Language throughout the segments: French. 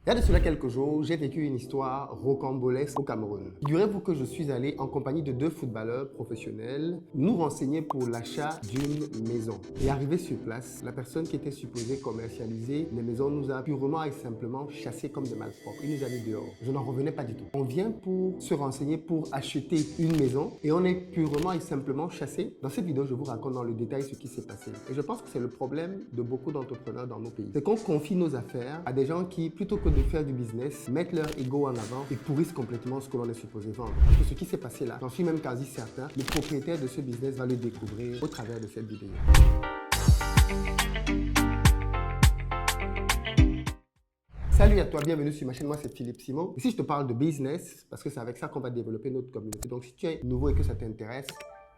Il y a de cela quelques jours, j'ai vécu une histoire rocambolesque au Cameroun. Figurez-vous que je suis allé en compagnie de deux footballeurs professionnels nous renseigner pour l'achat d'une maison. Et arrivé sur place, la personne qui était supposée commercialiser les maisons nous a purement et simplement chassés comme des malpropres. Il nous a mis dehors. Je n'en revenais pas du tout. On vient pour se renseigner pour acheter une maison et on est purement et simplement chassé. Dans cette vidéo, je vous raconte dans le détail ce qui s'est passé. Et je pense que c'est le problème de beaucoup d'entrepreneurs dans nos pays. C'est qu'on confie nos affaires à des gens qui, plutôt que de faire du business, mettent leur ego en avant et pourrissent complètement ce que l'on est supposé vendre. Parce que ce qui s'est passé là, j'en suis même quasi certain, le propriétaire de ce business va le découvrir au travers de cette vidéo. Salut à toi, bienvenue sur ma chaîne, moi c'est Philippe Simon. Ici je te parle de business parce que c'est avec ça qu'on va développer notre communauté. Donc si tu es nouveau et que ça t'intéresse,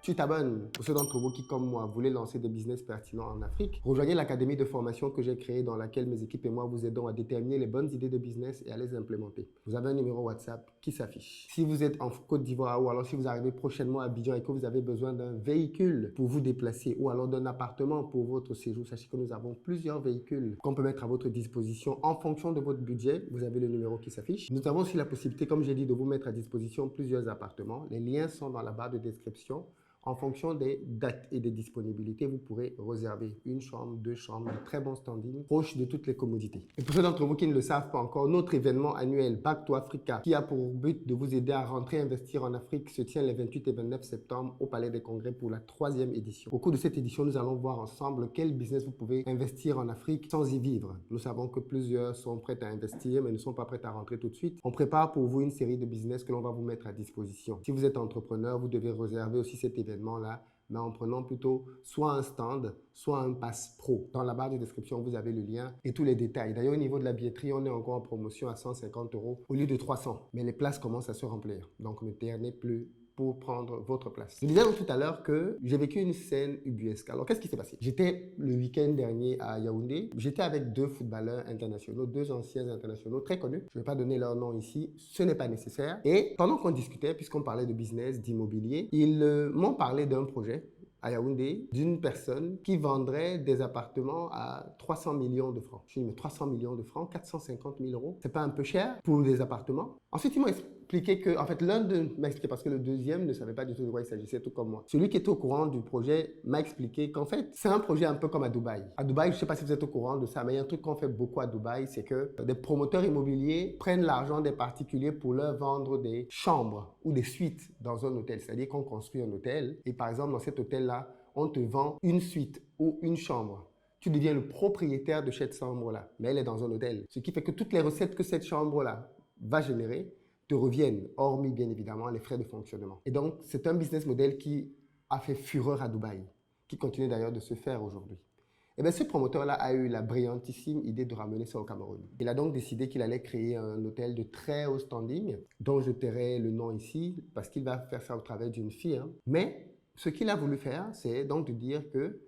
tu t'abonnes. Pour ceux d'entre vous qui, comme moi, voulaient lancer des business pertinents en Afrique, rejoignez l'académie de formation que j'ai créée dans laquelle mes équipes et moi vous aidons à déterminer les bonnes idées de business et à les implémenter. Vous avez un numéro WhatsApp qui s'affiche. Si vous êtes en Côte d'Ivoire ou alors si vous arrivez prochainement à Abidjan et que vous avez besoin d'un véhicule pour vous déplacer ou alors d'un appartement pour votre séjour, sachez que nous avons plusieurs véhicules qu'on peut mettre à votre disposition en fonction de votre budget. Vous avez le numéro qui s'affiche. Nous avons aussi la possibilité, comme j'ai dit, de vous mettre à disposition plusieurs appartements. Les liens sont dans la barre de description. En fonction des dates et des disponibilités, vous pourrez réserver une chambre, deux chambres, de très bon standing, proche de toutes les commodités. Et pour ceux d'entre vous qui ne le savent pas encore, notre événement annuel Back to Africa, qui a pour but de vous aider à rentrer investir en Afrique, se tient les 28 et 29 septembre au Palais des Congrès pour la 3e édition. Au cours de cette édition, nous allons voir ensemble quel business vous pouvez investir en Afrique sans y vivre. Nous savons que plusieurs sont prêts à investir, mais ne sont pas prêts à rentrer tout de suite. On prépare pour vous une série de business que l'on va vous mettre à disposition. Si vous êtes entrepreneur, vous devez réserver aussi cet événement là, mais en prenant plutôt soit un stand, soit un pass pro. Dans la barre de description, vous avez le lien et tous les détails. D'ailleurs, au niveau de la billetterie, on est encore en promotion à 150 € au lieu de 300. Mais les places commencent à se remplir. Donc, ne ternez plus pour prendre votre place. Je disais donc tout à l'heure que j'ai vécu une scène ubuesque. Alors, qu'est-ce qui s'est passé? J'étais le week-end dernier à Yaoundé. J'étais avec deux footballeurs internationaux, deux anciens internationaux très connus. Je ne vais pas donner leur nom ici. Ce n'est pas nécessaire. Et pendant qu'on discutait, puisqu'on parlait de business, d'immobilier, ils m'ont parlé d'un projet à Yaoundé d'une personne qui vendrait des appartements à 300 millions de francs. Je dis, mais 300 millions de francs, 450 000 €, c'est pas un peu cher pour des appartements? Ensuite, ils m'ont expliqué que, en fait, l'un d'eux m'a expliqué parce que le deuxième ne savait pas du tout de quoi il s'agissait, tout comme moi. Celui qui était au courant du projet m'a expliqué qu'en fait, c'est un projet un peu comme à Dubaï. À Dubaï, je ne sais pas si vous êtes au courant de ça, mais il y a un truc qu'on fait beaucoup à Dubaï, c'est que des promoteurs immobiliers prennent l'argent des particuliers pour leur vendre des chambres ou des suites dans un hôtel. C'est-à-dire qu'on construit un hôtel et par exemple, dans cet hôtel-là, on te vend une suite ou une chambre. Tu deviens le propriétaire de cette chambre-là, mais elle est dans un hôtel. Ce qui fait que toutes les recettes que cette chambre-là va générer te reviennent, hormis bien évidemment les frais de fonctionnement. Et donc, c'est un business model qui a fait fureur à Dubaï, qui continue d'ailleurs de se faire aujourd'hui. Et bien, ce promoteur-là a eu la brillantissime idée de ramener ça au Cameroun. Il a donc décidé qu'il allait créer un hôtel de très haut standing, dont je tairai le nom ici, parce qu'il va faire ça au travers d'une firme. Mais ce qu'il a voulu faire, c'est donc de dire que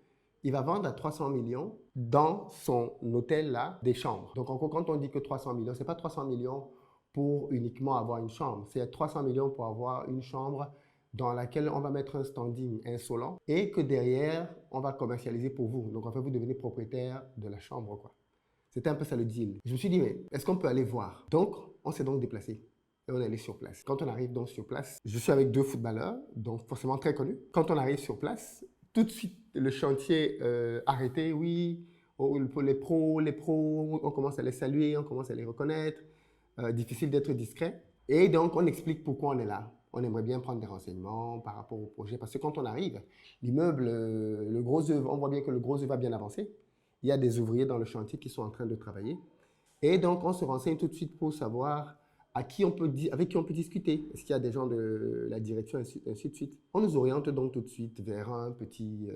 il va vendre à 300 millions dans son hôtel-là des chambres. Donc, en gros, quand on dit que 300 millions, ce n'est pas 300 millions pour uniquement avoir une chambre. C'est 300 millions pour avoir une chambre dans laquelle on va mettre un standing insolent et que derrière, on va commercialiser pour vous. Donc, en fait, vous devenez propriétaire de la chambre, quoi. C'était un peu ça le deal. Je me suis dit, mais est-ce qu'on peut aller voir? Donc, on s'est donc déplacé. Et on est allé sur place. Quand on arrive donc sur place, je suis avec deux footballeurs, donc forcément très connus. Quand on arrive sur place, tout de suite, le chantier arrêté, oui, les pros, on commence à les saluer, on commence à les reconnaître. Difficile d'être discret. Et donc, on explique pourquoi on est là. On aimerait bien prendre des renseignements par rapport au projet. Parce que quand on arrive, l'immeuble, le gros œuvre, on voit bien que le gros œuvre va bien avancer. Il y a des ouvriers dans le chantier qui sont en train de travailler. Et donc, on se renseigne tout de suite pour savoir avec qui on peut discuter. Est-ce qu'il y a des gens de la direction, ainsi de suite. On nous oriente donc tout de suite vers un petit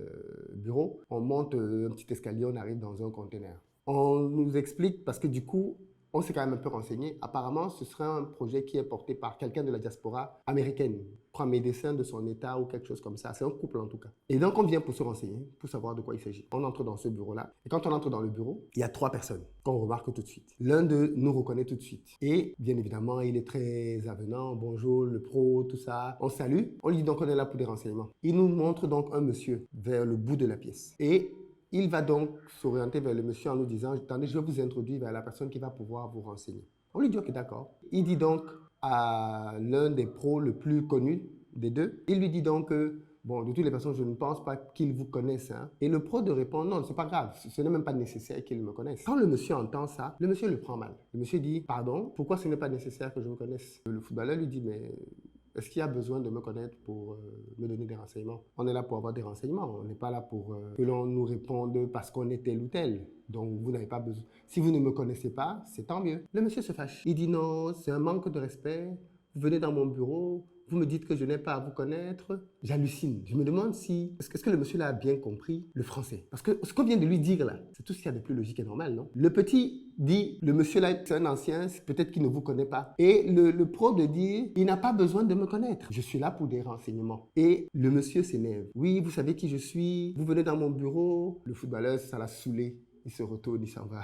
bureau. On monte un petit escalier, on arrive dans un conteneur. On nous explique, parce que du coup, on s'est quand même un peu renseigné. Apparemment, ce serait un projet qui est porté par quelqu'un de la diaspora américaine, un médecin de son état ou quelque chose comme ça. C'est un couple en tout cas. Et donc, on vient pour se renseigner, pour savoir de quoi il s'agit. On entre dans ce bureau-là. Et quand on entre dans le bureau, il y a 3 personnes qu'on remarque tout de suite. L'un d'eux nous reconnaît tout de suite. Et bien évidemment, il est très avenant. Bonjour, le pro, tout ça. On salue. On lui dit donc qu'on est là pour des renseignements. Il nous montre donc un monsieur vers le bout de la pièce. Et il va donc s'orienter vers le monsieur en nous disant, attendez, je vais vous introduire vers la personne qui va pouvoir vous renseigner. On lui dit, ok, d'accord. Il dit donc à l'un des pros le plus connu des deux, il lui dit donc que, bon, de toutes les façons, je ne pense pas qu'ils vous connaissent. Hein. Et le pro de répondre, non, c'est pas grave, ce n'est même pas nécessaire qu'ils me connaissent. Quand le monsieur entend ça, le monsieur le prend mal. Le monsieur dit, pardon, pourquoi ce n'est pas nécessaire que je vous connaisse? Le footballeur lui dit, mais est-ce qu'il y a besoin de me connaître pour me donner des renseignements? On est là pour avoir des renseignements. On n'est pas là pour que l'on nous réponde parce qu'on est tel ou tel. Donc, vous n'avez pas besoin. Si vous ne me connaissez pas, c'est tant mieux. Le monsieur se fâche. Il dit non, c'est un manque de respect. Vous venez dans mon bureau, vous me dites que je n'ai pas à vous connaître. J'hallucine. Je me demande si... Est-ce que le monsieur là a bien compris le français? Parce que ce qu'on vient de lui dire là, c'est tout ce qu'il y a de plus logique et normal, non? Le petit dit, le monsieur là, c'est un ancien, peut-être qu'il ne vous connaît pas. Et le pro de dire, il n'a pas besoin de me connaître. Je suis là pour des renseignements. Et le monsieur s'énerve. Oui, vous savez qui je suis. Vous venez dans mon bureau. Le footballeur, ça l'a saoulé. Il se retourne, il s'en va.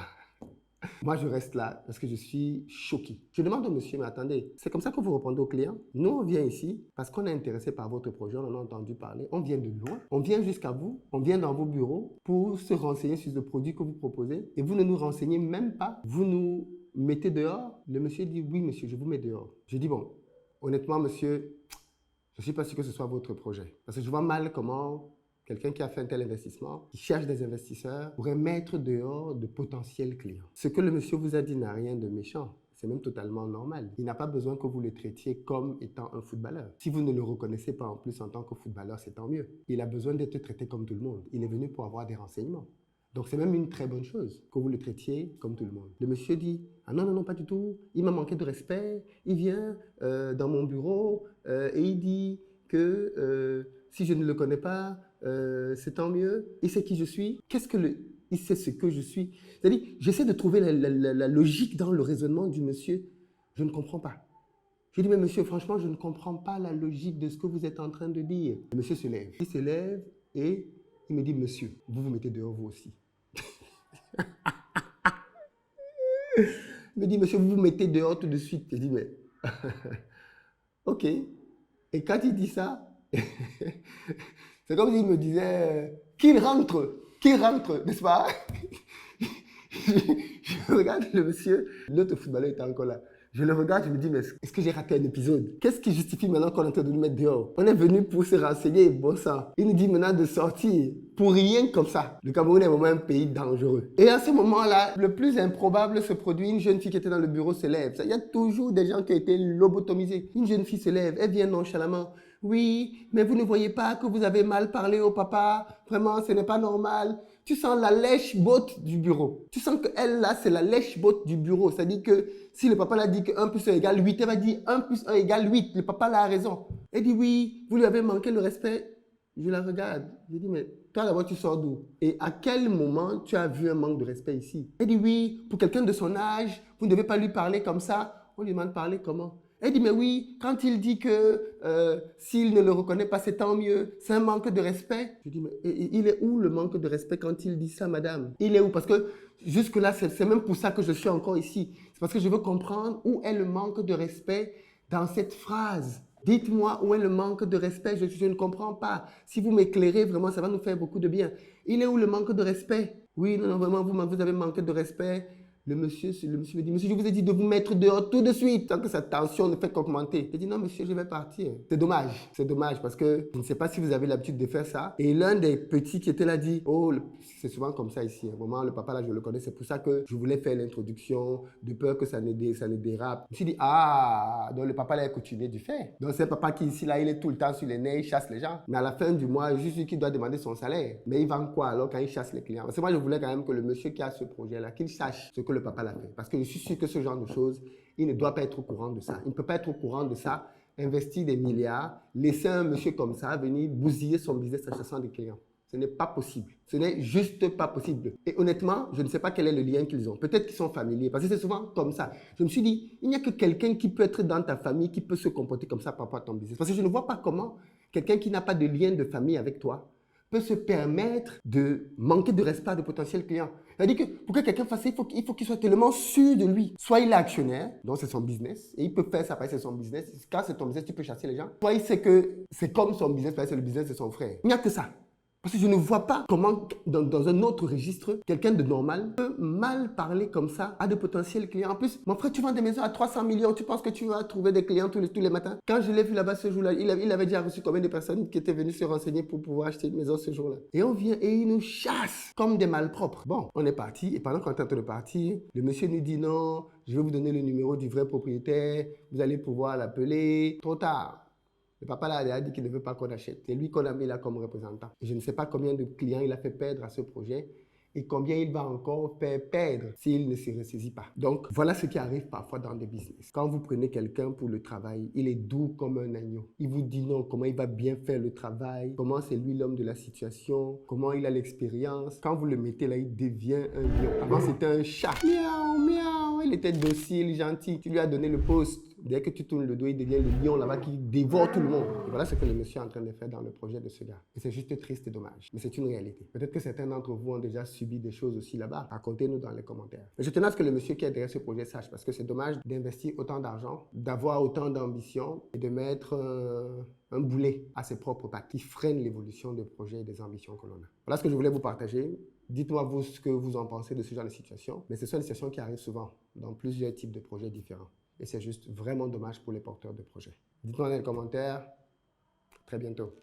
Moi, je reste là parce que je suis choqué. Je demande au monsieur, mais attendez, c'est comme ça que vous répondez aux clients? Nous, on vient ici parce qu'on est intéressé par votre projet, on en a entendu parler, on vient de loin, on vient jusqu'à vous, on vient dans vos bureaux pour se renseigner sur le produit que vous proposez et vous ne nous renseignez même pas, vous nous mettez dehors. Le monsieur dit, oui monsieur, je vous mets dehors. Je dis, bon, honnêtement monsieur, je ne suis pas sûr que ce soit votre projet parce que je vois mal comment... Quelqu'un qui a fait un tel investissement, qui cherche des investisseurs, pourrait mettre dehors de potentiels clients. Ce que le monsieur vous a dit n'a rien de méchant. C'est même totalement normal. Il n'a pas besoin que vous le traitiez comme étant un footballeur. Si vous ne le reconnaissez pas en plus en tant que footballeur, c'est tant mieux. Il a besoin d'être traité comme tout le monde. Il est venu pour avoir des renseignements. Donc c'est même une très bonne chose que vous le traitiez comme tout le monde. Le monsieur dit, ah non, non, non, pas du tout. Il m'a manqué de respect. Il vient dans mon bureau et il dit que si je ne le connais pas, c'est tant mieux. Il sait qui je suis. Il sait ce que je suis. C'est-à-dire, j'essaie de trouver la logique dans le raisonnement du monsieur. Je ne comprends pas. Je dis, mais monsieur, franchement, je ne comprends pas la logique de ce que vous êtes en train de dire. Le monsieur se lève. Il se lève et il me dit, monsieur, vous vous mettez dehors vous aussi. Il me dit, monsieur, vous vous mettez dehors tout de suite. Je dis, mais... ok. Et quand il dit ça, c'est comme s'il me disait qu'il rentre, n'est-ce pas? Je regarde le monsieur, l'autre footballeur était encore là. Je le regarde, je me dis, mais est-ce que j'ai raté un épisode? Qu'est-ce qui justifie maintenant qu'on est en train de nous mettre dehors? On est venu pour se renseigner, bon sang. Il nous dit maintenant de sortir pour rien comme ça. Le Cameroun est vraiment un pays dangereux. Et à ce moment-là, le plus improbable se produit. Une jeune fille qui était dans le bureau se lève. Il y a toujours des gens qui ont été lobotomisés. Une jeune fille se lève, elle vient nonchalamment. Oui, mais vous ne voyez pas que vous avez mal parlé au papa? Vraiment, ce n'est pas normal. Tu sens la lèche-botte du bureau. Tu sens qu'elle, là, c'est la lèche-botte du bureau. C'est-à-dire que si le papa l'a dit que 1 plus 1 égale 8, elle va dire 1 plus 1 égale 8. Le papa là a raison. Elle dit oui, vous lui avez manqué le respect. Je la regarde. Je dis, mais toi d'abord, tu sors d'où? Et à quel moment tu as vu un manque de respect ici? Elle dit oui, pour quelqu'un de son âge, vous ne devez pas lui parler comme ça. On lui demande de parler comment? Elle dit, mais oui, quand il dit que s'il ne le reconnaît pas, c'est tant mieux. C'est un manque de respect. Je dis, mais il est où le manque de respect quand il dit ça, madame? Il est où? Parce que jusque-là, c'est même pour ça que je suis encore ici. C'est parce que je veux comprendre où est le manque de respect dans cette phrase. Dites-moi où est le manque de respect. Je ne comprends pas. Si vous m'éclairez, vraiment, ça va nous faire beaucoup de bien. Il est où le manque de respect? Oui, non, non, vraiment, vous avez manqué de respect. Le monsieur me dit, monsieur, je vous ai dit de vous mettre dehors tout de suite, tant que sa tension ne fait qu'augmenter. Il dit, non, monsieur, je vais partir. C'est dommage parce que je ne sais pas si vous avez l'habitude de faire ça. Et l'un des petits qui était là dit, oh, c'est souvent comme ça ici. Vraiment, le papa là, je le connais, c'est pour ça que je voulais faire l'introduction, de peur que ça ne dérape. Je me suis dit, ah, donc le papa là est coutumier du fait. Donc c'est le papa qui ici là, il est tout le temps sur les nerfs, il chasse les gens. Mais à la fin du mois, je suis sûr qu'il doit demander son salaire. Mais il vend quoi alors quand il chasse les clients? Parce que moi, je voulais quand même que le monsieur qui a ce projet là, qu'il sache ce que le papa l'a fait. Parce que je suis sûr que ce genre de choses, il ne doit pas être au courant de ça. Il ne peut pas être au courant de ça, investir des milliards, laisser un monsieur comme ça venir bousiller son business en chassant des clients. Ce n'est pas possible. Ce n'est juste pas possible. Et honnêtement, je ne sais pas quel est le lien qu'ils ont. Peut-être qu'ils sont familiers, parce que c'est souvent comme ça. Je me suis dit, il n'y a que quelqu'un qui peut être dans ta famille, qui peut se comporter comme ça par rapport à ton business. Parce que je ne vois pas comment quelqu'un qui n'a pas de lien de famille avec toi peut se permettre de manquer de respect à de potentiels clients. C'est-à-dire que pour que quelqu'un fasse ça, il faut qu'il soit tellement sûr de lui. Soit il est actionnaire, donc c'est son business, et il peut faire ça parce que c'est son business. Quand c'est ton business, tu peux chasser les gens. Soit il sait que c'est comme son business, parce que le business de son frère. Il n'y a que ça. Parce que je ne vois pas comment, dans un autre registre, quelqu'un de normal peut mal parler comme ça à de potentiels clients. En plus, mon frère, tu vends des maisons à 300 millions, tu penses que tu vas trouver des clients tous les matins? Quand je l'ai vu là-bas ce jour-là, il avait déjà reçu combien de personnes qui étaient venues se renseigner pour pouvoir acheter une maison ce jour-là? Et on vient et il nous chasse comme des malpropres. Bon, on est parti et pendant qu'on est en train de partir, le monsieur nous dit non, je vais vous donner le numéro du vrai propriétaire, vous allez pouvoir l'appeler. Trop tard. Le papa là, il a dit qu'il ne veut pas qu'on achète. C'est lui qu'on a mis là comme représentant. Je ne sais pas combien de clients il a fait perdre à ce projet et combien il va encore faire perdre s'il ne se ressaisit pas. Donc, voilà ce qui arrive parfois dans des business. Quand vous prenez quelqu'un pour le travail, il est doux comme un agneau. Il vous dit non, comment il va bien faire le travail, comment c'est lui l'homme de la situation, comment il a l'expérience. Quand vous le mettez là, il devient un lion. Avant, c'était un chat. Miaou, miaou. Il était docile, gentil. Tu lui as donné le poste. Dès que tu tournes le dos, il devient le lion là-bas qui dévore tout le monde. Et voilà ce que le monsieur est en train de faire dans le projet de ce gars. Et c'est juste triste et dommage. Mais c'est une réalité. Peut-être que certains d'entre vous ont déjà subi des choses aussi là-bas. Racontez-nous dans les commentaires. Mais je tenais à ce que le monsieur qui est derrière ce projet sache, parce que c'est dommage d'investir autant d'argent, d'avoir autant d'ambition et de mettre un boulet à ses propres pattes qui freine l'évolution des projets et des ambitions que l'on a. Voilà ce que je voulais vous partager. Dites-moi vous ce que vous en pensez de ce genre de situation. Mais ce sont des situations qui arrivent souvent dans plusieurs types de projets différents. Et c'est juste vraiment dommage pour les porteurs de projets. Dites-moi dans les commentaires. Très bientôt.